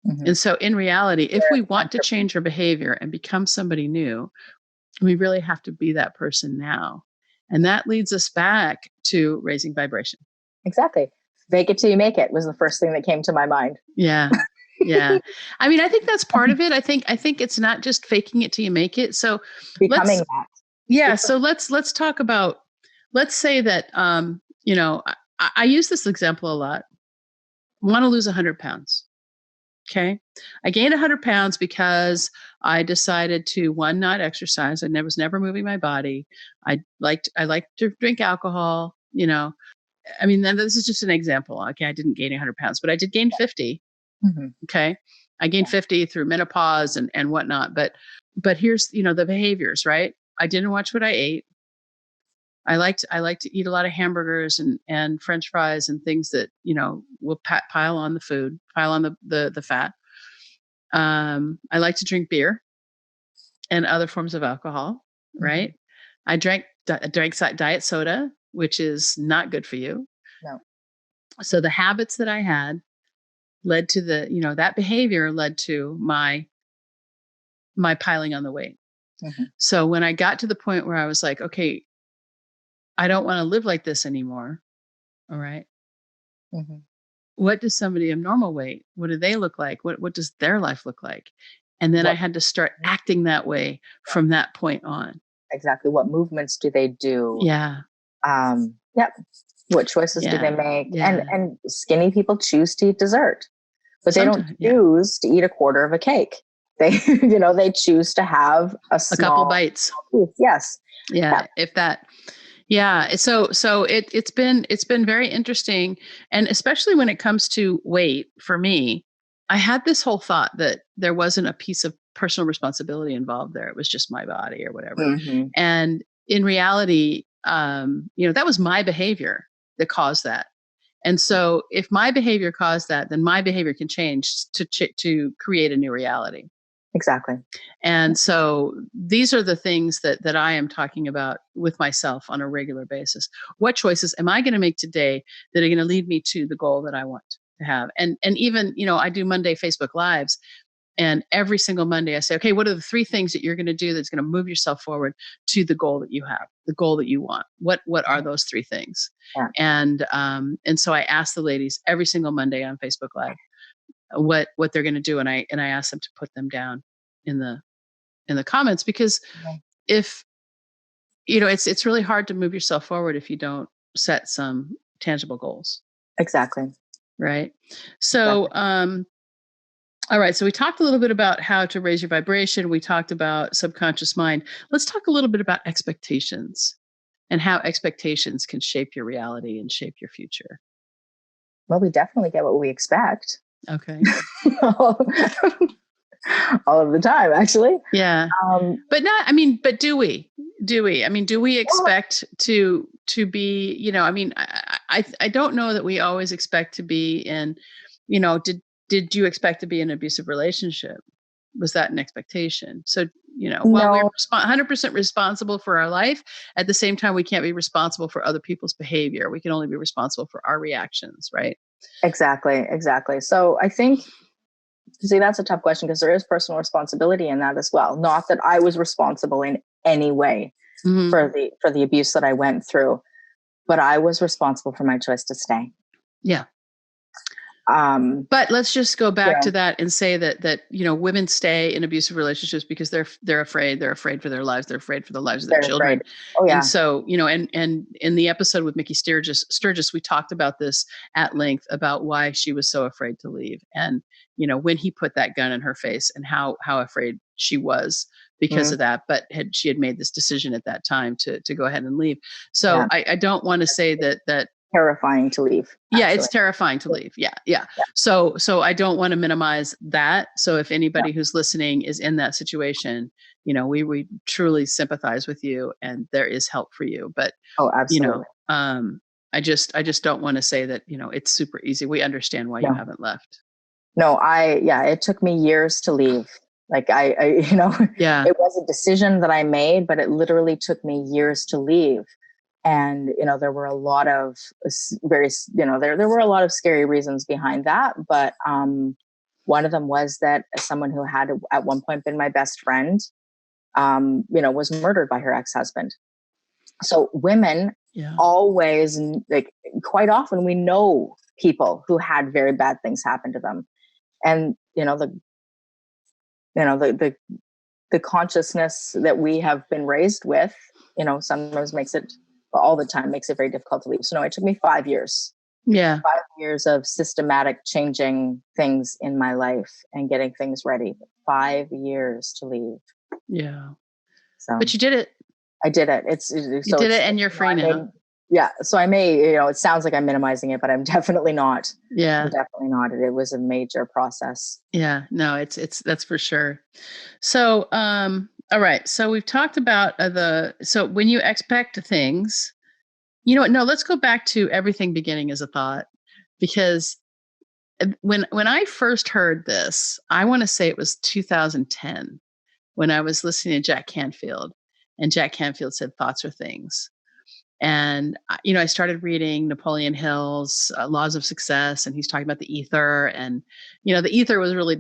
And so in reality, if we want to change our behavior and become somebody new, we really have to be that person now. And that leads us back to raising vibration. Exactly. Fake it till you make it was the first thing that came to my mind. Yeah. Yeah. I mean, I think that's part of it. I think it's not just faking it till you make it. So becoming that. Yeah. So let's talk about, let's say that, I use this example a lot. I want to lose 100 pounds. Okay. I gained 100 pounds because I decided to, one, not exercise. I was never moving my body. I liked to drink alcohol, I mean, then this is just an example. Okay. I didn't gain 100 pounds, but I did gain 50. Okay. I gained 50 through menopause and whatnot. But here's, the behaviors, right? I didn't watch what I ate. I like to eat a lot of hamburgers and French fries and things that, will pile on the food, pile on the fat. I like to drink beer and other forms of alcohol, right? I drank diet soda, which is not good for you. No. So the habits that I had led to that behavior led to my piling on the weight. So when I got to the point where I was like, okay, I don't want to live like this anymore. All right. What does somebody of normal weight? What do they look like? What does their life look like? And then I had to start acting that way from that point on. Exactly. What movements do they do? Yeah. Yep. What choices do they make? Yeah. And skinny people choose to eat dessert, but they don't choose to eat a quarter of a cake. They, they choose to have a couple bites. Yes. Yeah. If that. Yeah. So it's been very interesting. And especially when it comes to weight for me, I had this whole thought that there wasn't a piece of personal responsibility involved there. It was just my body or whatever. And in reality, that was my behavior that caused that. And so if my behavior caused that, then my behavior can change to create a new reality. Exactly. And so these are the things that I am talking about with myself on a regular basis. What choices am I going to make today that are going to lead me to the goal that I want to have? And even, I do Monday Facebook Lives, and every single Monday I say, okay, what are the 3 things that you're going to do that's going to move yourself forward to the goal that you have, the goal that you want? What are those 3 things? Yeah. And so I ask the ladies every single Monday on Facebook Live what they're going to do, and I ask them to put them down in the comments, because if it's really hard to move yourself forward if you don't set some tangible goals. Exactly. Right. So all right, so we talked a little bit about how to raise your vibration. We talked about subconscious mind. Let's talk a little bit about expectations and how expectations can shape your reality and shape your future. Well, we definitely get what we expect. Okay. All of the time, actually. Yeah. But do we? Do we expect to be, I don't know that we always expect to be in, did you expect to be in an abusive relationship? Was that an expectation? So, while we're 100% responsible for our life, at the same time, we can't be responsible for other people's behavior. We can only be responsible for our reactions, right? Exactly. So I think, see, that's a tough question, because there is personal responsibility in that as well. Not that I was responsible in any way for the abuse that I went through, but I was responsible for my choice to stay. Yeah. But let's just go back to that and say that women stay in abusive relationships because they're afraid. They're afraid for their lives. They're afraid for the lives of their children. Oh, yeah. And so, and in the episode with Mickey Sturgis, we talked about this at length, about why she was so afraid to leave. And, when he put that gun in her face, and how afraid she was because of that, but she had made this decision at that time to go ahead and leave. So I don't want to say that terrifying to leave. Actually. Yeah, it's terrifying to leave. Yeah. So I don't want to minimize that. So if anybody who's listening is in that situation, we truly sympathize with you, and there is help for you. But absolutely. I just don't want to say that it's super easy. We understand why you haven't left. No, it took me years to leave. Like it was a decision that I made, but it literally took me years to leave. And, there were a lot of there were a lot of scary reasons behind that. But one of them was that someone who had at one point been my best friend, was murdered by her ex-husband. So women always, like, quite often, we know people who had very bad things happen to them. And, the consciousness that we have been raised with, sometimes all the time makes it very difficult to leave. So no, it took me 5 years. Yeah. 5 years of systematic changing things in my life and getting things ready. 5 years to leave. Yeah. So, but you did it. I did it. You did it, and you're free now. Yeah. So I may, it sounds like I'm minimizing it, but I'm definitely not. Yeah. I'm definitely not. It was a major process. Yeah. No, it's that's for sure. So, all right. So we've talked about so when you expect things, no, let's go back to everything beginning as a thought, because when I first heard this, I want to say it was 2010 when I was listening to Jack Canfield, and Jack Canfield said, thoughts are things. And, I started reading Napoleon Hill's Laws of Success, and he's talking about the ether. And, the ether was really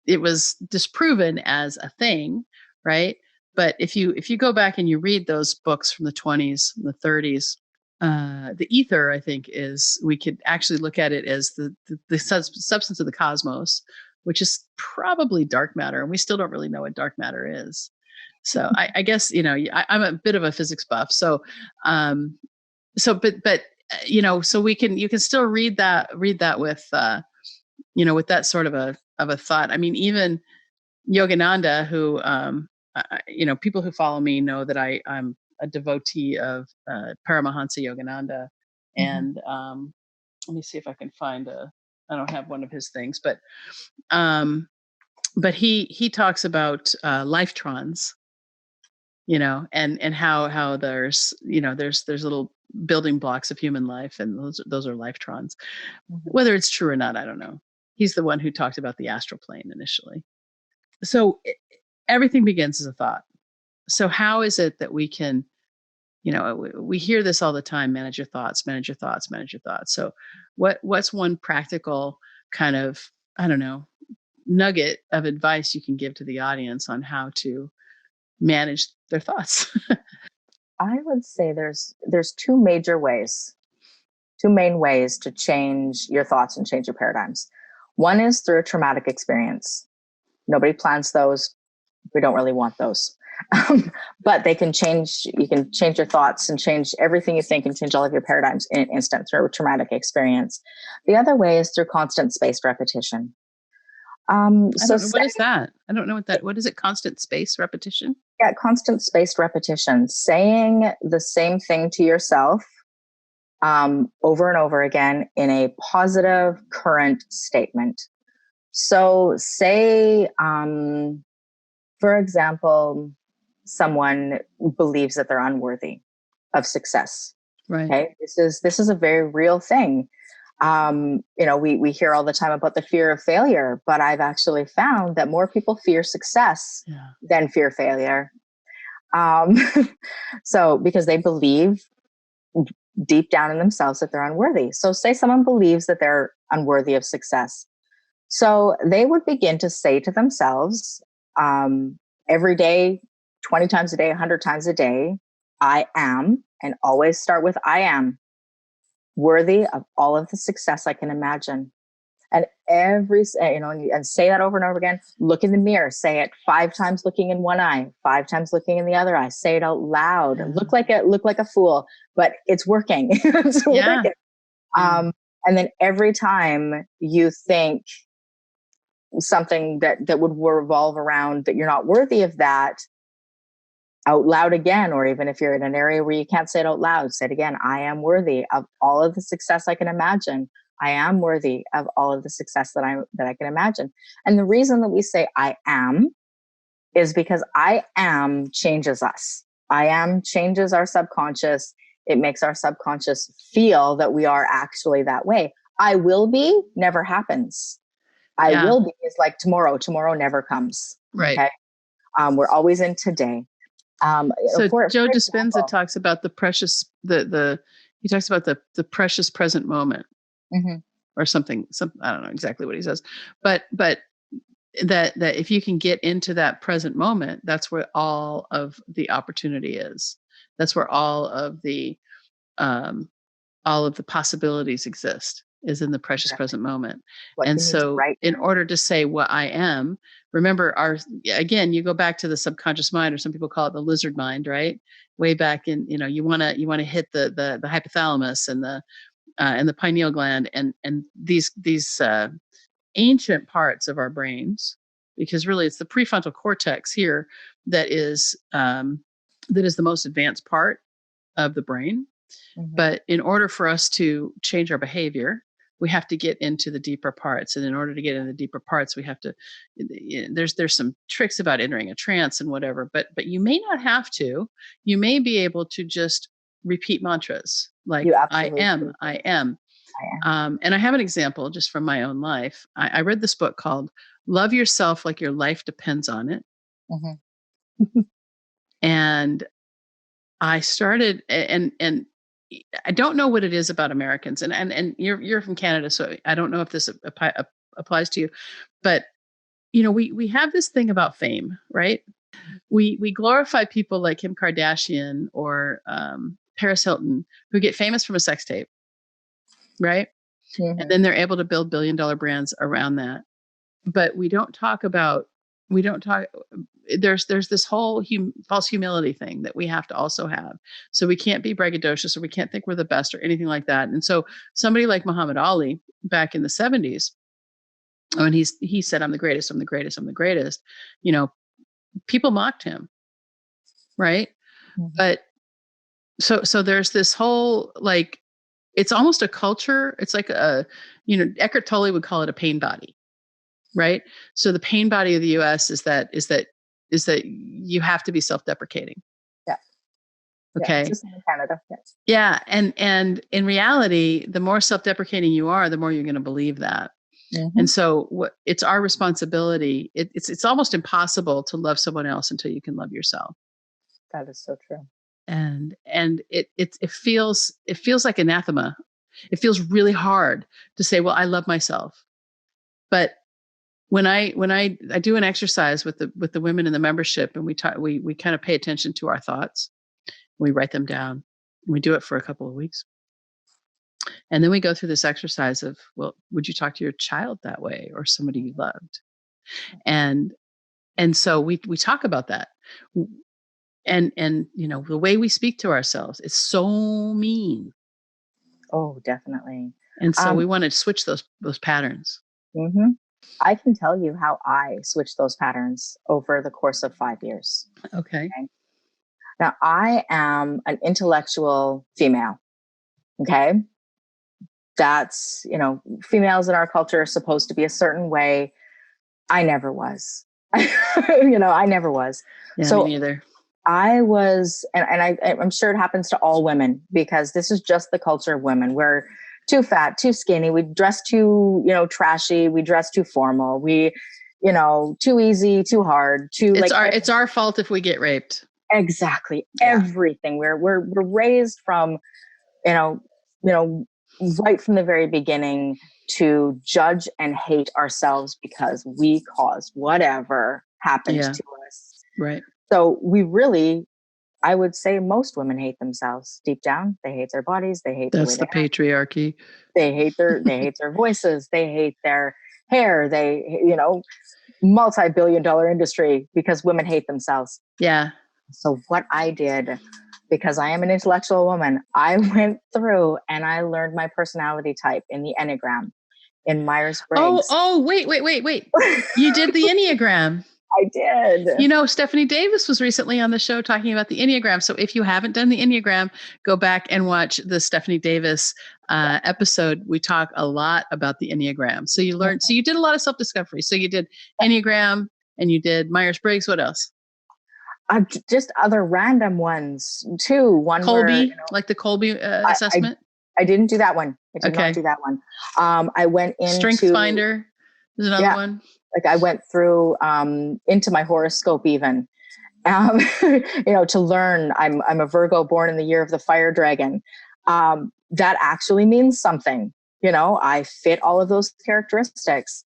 it was disproven as a thing, right? But if you go back and you read those books from the 20s, the 30s, the ether, I think, we could actually look at it as the substance of the cosmos, which is probably dark matter, and we still don't really know what dark matter is. So I guess I'm a bit of a physics buff, so but so you can still read that with with that sort of a thought. I mean, even Yogananda, who people who follow me know that I'm a devotee of Paramahansa Yogananda, and let me see if I can find I don't have one of his things, but he talks about lifetrons, and how there's there's little building blocks of human life, and those are lifetrons. Whether it's true or not, I don't know. He's the one who talked about the astral plane initially. So everything begins as a thought. So how is it that we can, we hear this all the time: manage your thoughts, manage your thoughts, manage your thoughts. So what's one practical kind of, I don't know, nugget of advice you can give to the audience on how to manage their thoughts? I would say there's two main ways to change your thoughts and change your paradigms. One is through a traumatic experience. Nobody plans those. We don't really want those. But you can change your thoughts and change everything you think and change all of your paradigms in an instant through a traumatic experience. The other way is through constant spaced repetition. What is that? I don't know what is it? Constant space repetition? Yeah, constant spaced repetition. Saying the same thing to yourself over and over again in a positive current statement. So say, for example, someone believes that they're unworthy of success. Right. Okay. This is a very real thing. We hear all the time about the fear of failure, but I've actually found that more people fear success than fear failure. So because they believe deep down in themselves that they're unworthy. So say someone believes that they're unworthy of success. So they would begin to say to themselves, every day, 20 times a day, 100 times a day, I am, and always start with I am worthy of all of the success I can imagine. And and say that over and over again. Look in the mirror, say it 5 times looking in one eye, 5 times looking in the other eye, say it out loud, look like a fool, but it's working. It's working. And then every time you think something that would revolve around that you're not worthy of that, out loud again, or even if you're in an area where you can't say it out loud, say it again. I am worthy of all of the success I can imagine. I am worthy of all of the success that I can imagine. And the reason that we say I am is because I am changes us. I am changes our subconscious. It makes our subconscious feel that we are actually that way. I will be never happens. I will be is like tomorrow. Tomorrow never comes. Right. Okay. We're always in today. So Joe Dispenza talks about the precious, he talks about the precious present moment, or something. I don't know exactly what he says, but that if you can get into that present moment, that's where all of the opportunity is. That's where all of the possibilities exist, is in the precious present moment. And so in order to say what I am, remember again, you go back to the subconscious mind, or some people call it the lizard mind, right? Way back in, you want to hit the hypothalamus and the pineal gland and these ancient parts of our brains, because really it's the prefrontal cortex here that is the most advanced part of the brain. But in order for us to change our behavior, we have to get into the deeper parts. And in order to get into the deeper parts, we have to, there's some tricks about entering a trance and whatever, but you may not have to. You may be able to just repeat mantras like I am. And I have an example just from my own life. I read this book called Love Yourself Like Your Life Depends on It. And I started, and I don't know what it is about Americans, and you're from Canada, so I don't know if this applies to you, but we have this thing about fame, right? we glorify people like Kim Kardashian or Paris Hilton who get famous from a sex tape, right? Mm-hmm. And then they're able to build billion-dollar brands around that. But we don't talk, there's this whole false humility thing that we have to also have. So we can't be braggadocious, or we can't think we're the best or anything like that. And so somebody like Muhammad Ali back in the 70s, when he said, I'm the greatest, I'm the greatest, I'm the greatest, people mocked him. Right. Mm-hmm. But so there's this whole, like, it's almost a culture. It's like Eckhart Tolle would call it a pain body. Right. So the pain body of the US is that you have to be self-deprecating. Yeah. Okay. Yeah, just in Canada. Yes. Yeah. And in reality, the more self-deprecating you are, the more you're going to believe that. Mm-hmm. And so it's our responsibility. It's almost impossible to love someone else until you can love yourself. That is so true. And it feels like anathema. It feels really hard to say, well, I love myself. But when I do an exercise with the women in the membership, and we kind of pay attention to our thoughts, we write them down, and we do it for a couple of weeks. And then we go through this exercise of, well, would you talk to your child that way, or somebody you loved? And so we talk about that. And the way we speak to ourselves is so mean. Oh, definitely. And so we want to switch those patterns. Mm-hmm. I can tell you how I switched those patterns over the course of 5 years. Okay. Now, I am an intellectual female. Okay. That's, females in our culture are supposed to be a certain way. I never was. I never was. Yeah, so me neither. I was, and I'm sure it happens to all women, because this is just the culture of women. We're too fat, too skinny. We dress too, trashy. We dress too formal. We, too easy, too hard. It's our fault if we get raped. Exactly. Yeah. Everything. We're raised from, right from the very beginning to judge and hate ourselves because we caused whatever happened to us. Right. So we really, I would say most women hate themselves deep down. They hate their bodies. They hate the patriarchy. They hate their voices. They hate their hair. They, multi-billion-dollar industry because women hate themselves. Yeah. So what I did, because I am an intellectual woman, I went through and I learned my personality type in the Enneagram, in Myers-Briggs. Oh, wait. You did the Enneagram. I did. Stephanie Davis was recently on the show talking about the Enneagram. So if you haven't done the Enneagram, go back and watch the Stephanie Davis episode. We talk a lot about the Enneagram. So you learned, so you did a lot of self-discovery. So you did Enneagram and you did Myers-Briggs. What else? Just other random ones too. One Colby, like the Colby assessment. I didn't do that one. I did not do that one. I went into Strength Finder. There's another one. Like I went through into my horoscope even, to learn. I'm a Virgo born in the year of the fire dragon. That actually means something. I fit all of those characteristics.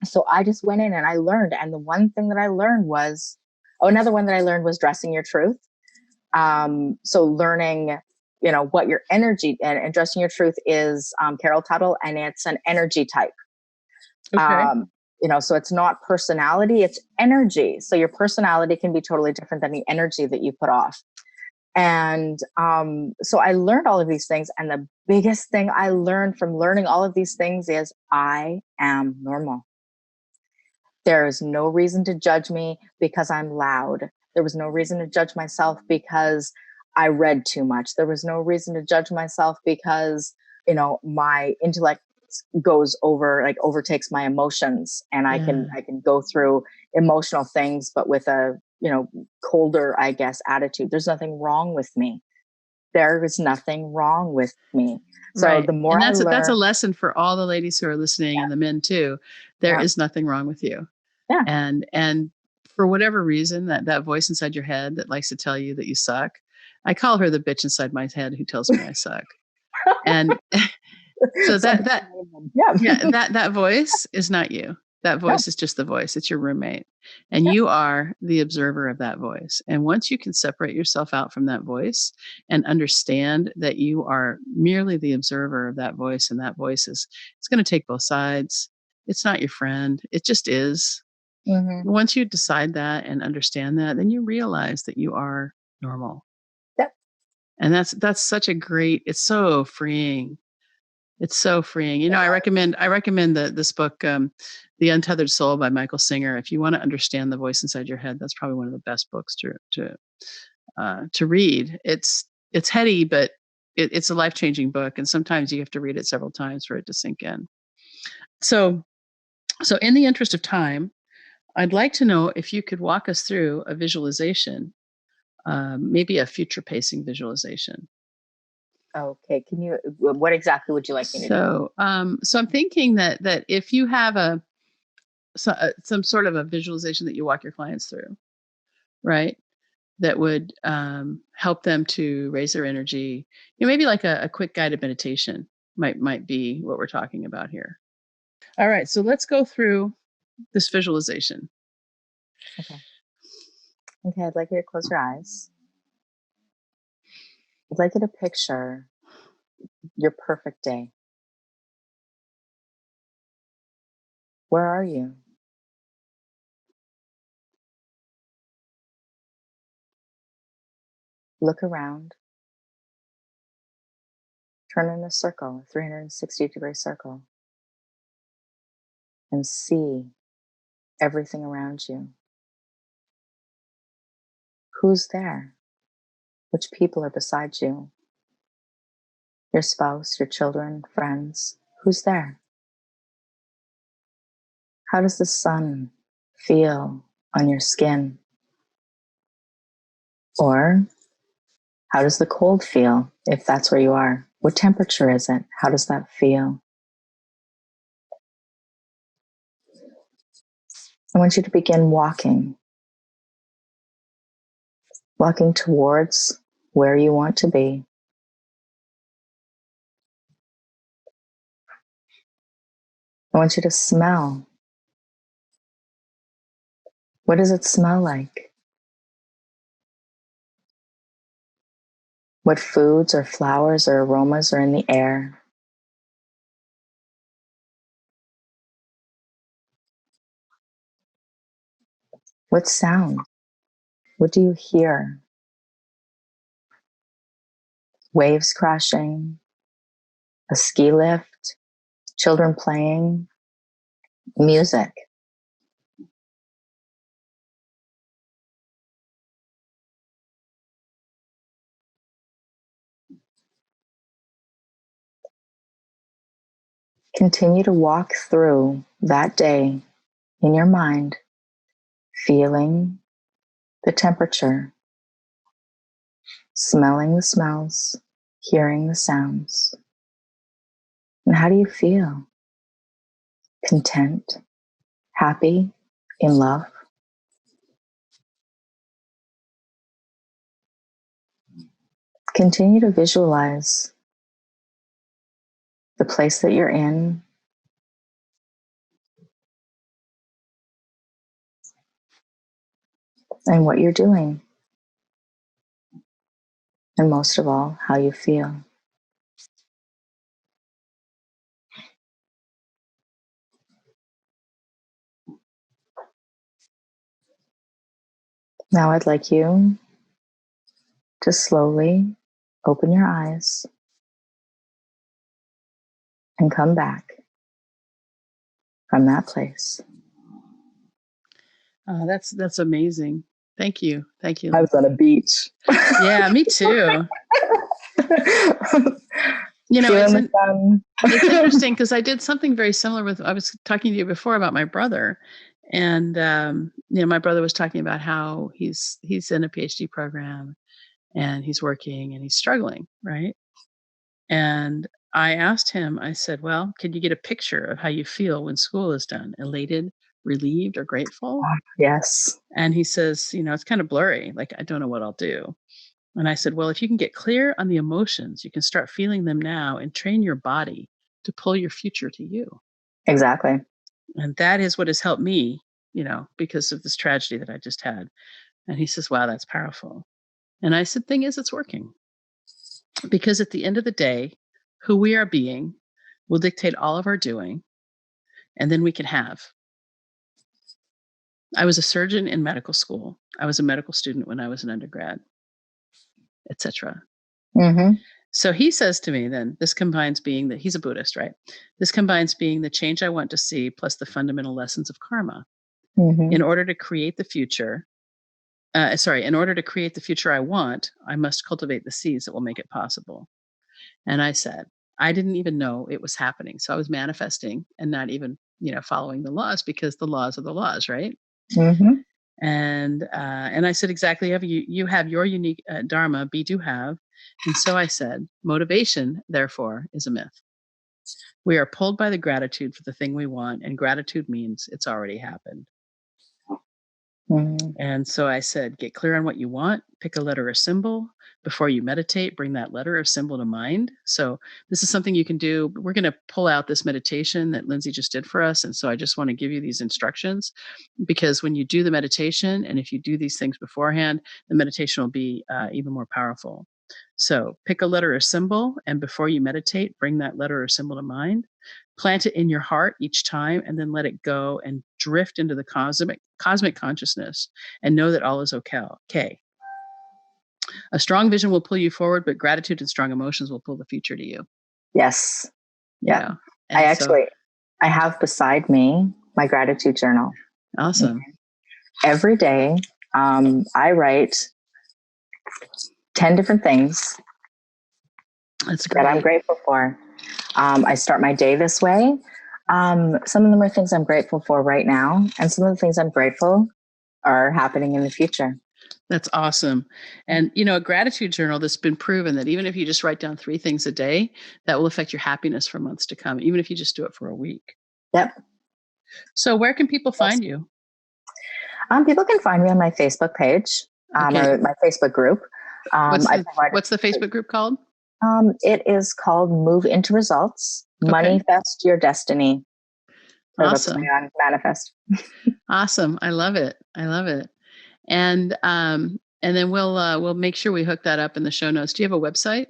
So I just went in and I learned. And the one thing that I learned was, another one that I learned was dressing your truth. So learning, what your energy and dressing your truth is Carol Tuttle, and it's an energy type. Okay. So it's not personality, it's energy. So your personality can be totally different than the energy that you put off. And so I learned all of these things. And the biggest thing I learned from learning all of these things is I am normal. There is no reason to judge me because I'm loud. There was no reason to judge myself because I read too much. There was no reason to judge myself because, my intellect overtakes my emotions, and I can go through emotional things, but with a, colder, I guess, attitude. There's nothing wrong with me. There is nothing wrong with me. So the more that's a lesson for all the ladies who are listening, and the men too. There is nothing wrong with you. Yeah. And for whatever reason, that voice inside your head that likes to tell you that you suck, I call her the bitch inside my head who tells me I suck. And so that voice is not you. That voice is just the voice. It's your roommate. And you are the observer of that voice. And once you can separate yourself out from that voice and understand that you are merely the observer of that voice, and that voice is, it's going to take both sides. It's not your friend. It just is. Mm-hmm. Once you decide that and understand that, then you realize that you are normal. Yep. And that's such a great, it's so freeing. It's so freeing. You know, I recommend this book, The Untethered Soul by Michael Singer. If you want to understand the voice inside your head, that's probably one of the best books to read. It's heady, but it's a life-changing book. And sometimes you have to read it several times for it to sink in. So in the interest of time, I'd like to know if you could walk us through a visualization, maybe a future pacing visualization. Okay. What exactly would you like me to do? So I'm thinking that if you have some sort of a visualization that you walk your clients through, right, that would help them to raise their energy, you know, maybe like a quick guided meditation might be what we're talking about here. All right, so let's go through this visualization. Okay, I'd like you to close your eyes. I'd like you to picture your perfect day. Where are you? Look around. Turn in a circle, a 360-degree circle, and see everything around you. Who's there? Which people are beside you? Your spouse, your children, friends. Who's there? How does the sun feel on your skin? Or how does the cold feel if that's where you are? What temperature is it? How does that feel? I want you to begin walking towards where you want to be. I want you to smell. What does it smell like? What foods or flowers or aromas are in the air? What sound? What do you hear? Waves crashing, a ski lift, children playing, music. Continue to walk through that day in your mind, feeling the temperature, smelling the smells, hearing the sounds. And how do you feel? Content, happy, in love? Continue to visualize the place that you're in, and what you're doing. And most of all, how you feel. Now I'd like you to slowly open your eyes and come back from that place. That's amazing. Thank you. Thank you. I was on a beach. Yeah, me too. You know, it's interesting because I did something very similar I was talking to you before about my brother. And, you know, my brother was talking about how he's in a PhD program and he's working and he's struggling, right? And I asked him, I said, well, can you get a picture of how you feel when school is done? Elated, relieved, or grateful? Yes. And he says, you know, it's kind of blurry. Like, I don't know what I'll do. And I said, well, if you can get clear on the emotions, you can start feeling them now and train your body to pull your future to you. Exactly. And that is what has helped me, because of this tragedy that I just had. And he says, wow, that's powerful. And I said, thing is, it's working. Because at the end of the day, who we are being will dictate all of our doing, and then we can have. I was a surgeon in medical school. I was a medical student when I was an undergrad, etc. Mm-hmm. So he says to me then, this combines being that he's a Buddhist, right? This combines being the change I want to see plus the fundamental lessons of karma. Mm-hmm. In order to create the future, in order to create the future I want, I must cultivate the seeds that will make it possible. And I said, I didn't even know it was happening. So I was manifesting and not even, following the laws, because the laws are the laws, right? Mm-hmm. And I said, exactly. You have your unique dharma, be do have. And so I said, motivation, therefore, is a myth. We are pulled by the gratitude for the thing we want, and gratitude means it's already happened. Mm-hmm. And so I said, get clear on what you want, pick a letter or symbol. Before you meditate, bring that letter or symbol to mind. So this is something you can do. We're going to pull out this meditation that Lindsay just did for us. And so I just want to give you these instructions, because when you do the meditation, and if you do these things beforehand, the meditation will be even more powerful. So pick a letter or symbol, and before you meditate, bring that letter or symbol to mind. Plant it in your heart each time, and then let it go and drift into the cosmic consciousness, and know that all is okay. A strong vision will pull you forward, but gratitude and strong emotions will pull the future to you. Yes. Yeah. I have beside me my gratitude journal. Awesome. Every day, I write 10 different things that I'm grateful for. I start my day this way. Some of them are things I'm grateful for right now, and some of the things I'm grateful are happening in the future. That's awesome. And, a gratitude journal, that's been proven that even if you just write down 3 things a day, that will affect your happiness for months to come, even if you just do it for a week. Yep. So where can people find you? People can find me on my Facebook page, or my Facebook group. What's the Facebook group called? It is called Move into Results, Manifest Your Destiny. Awesome. Manifest. Awesome. I love it. And then we'll make sure we hook that up in the show notes. Do you have a website?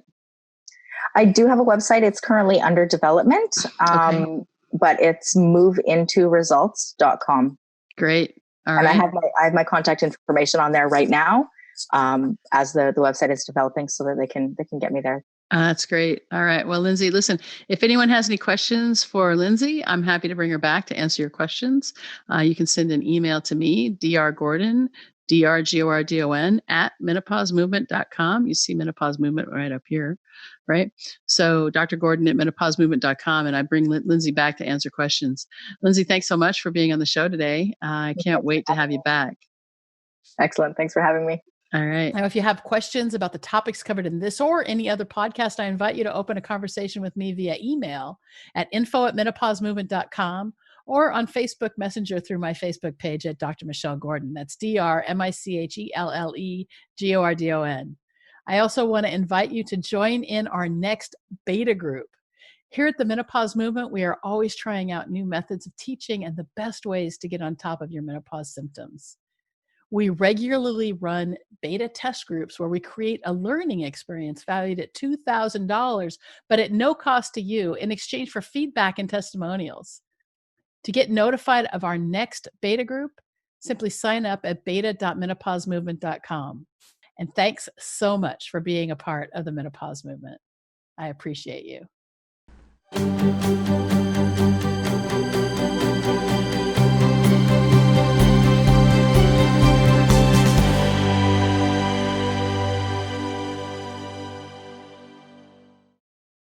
I do have a website. It's currently under development, but it's moveintoresults.com. Great. All and right. I have my contact information on there right now, as the website is developing, so that they can get me there. That's great. All right. Well, Lindsay, listen, if anyone has any questions for Lindsay, I'm happy to bring her back to answer your questions. You can send an email to me, drgordon, DRGORDON @menopausemovement.com. You see Menopause Movement right up here, right? So Dr. Gordon at menopausemovement.com, and I bring Lindsay back to answer questions. Lindsay, thanks so much for being on the show today. I can't wait to have you back. Excellent. Thanks for having me. All right. Now, if you have questions about the topics covered in this or any other podcast, I invite you to open a conversation with me via email at info@menopausemovement.com or on Facebook Messenger through my Facebook page at Dr. Michelle Gordon. That's DrMichellELLEGORDON. I also want to invite you to join in our next beta group. Here at the Menopause Movement, we are always trying out new methods of teaching and the best ways to get on top of your menopause symptoms. We regularly run beta test groups where we create a learning experience valued at $2,000, but at no cost to you, in exchange for feedback and testimonials. To get notified of our next beta group, simply sign up at beta.menopausemovement.com. And thanks so much for being a part of the Menopause Movement. I appreciate you.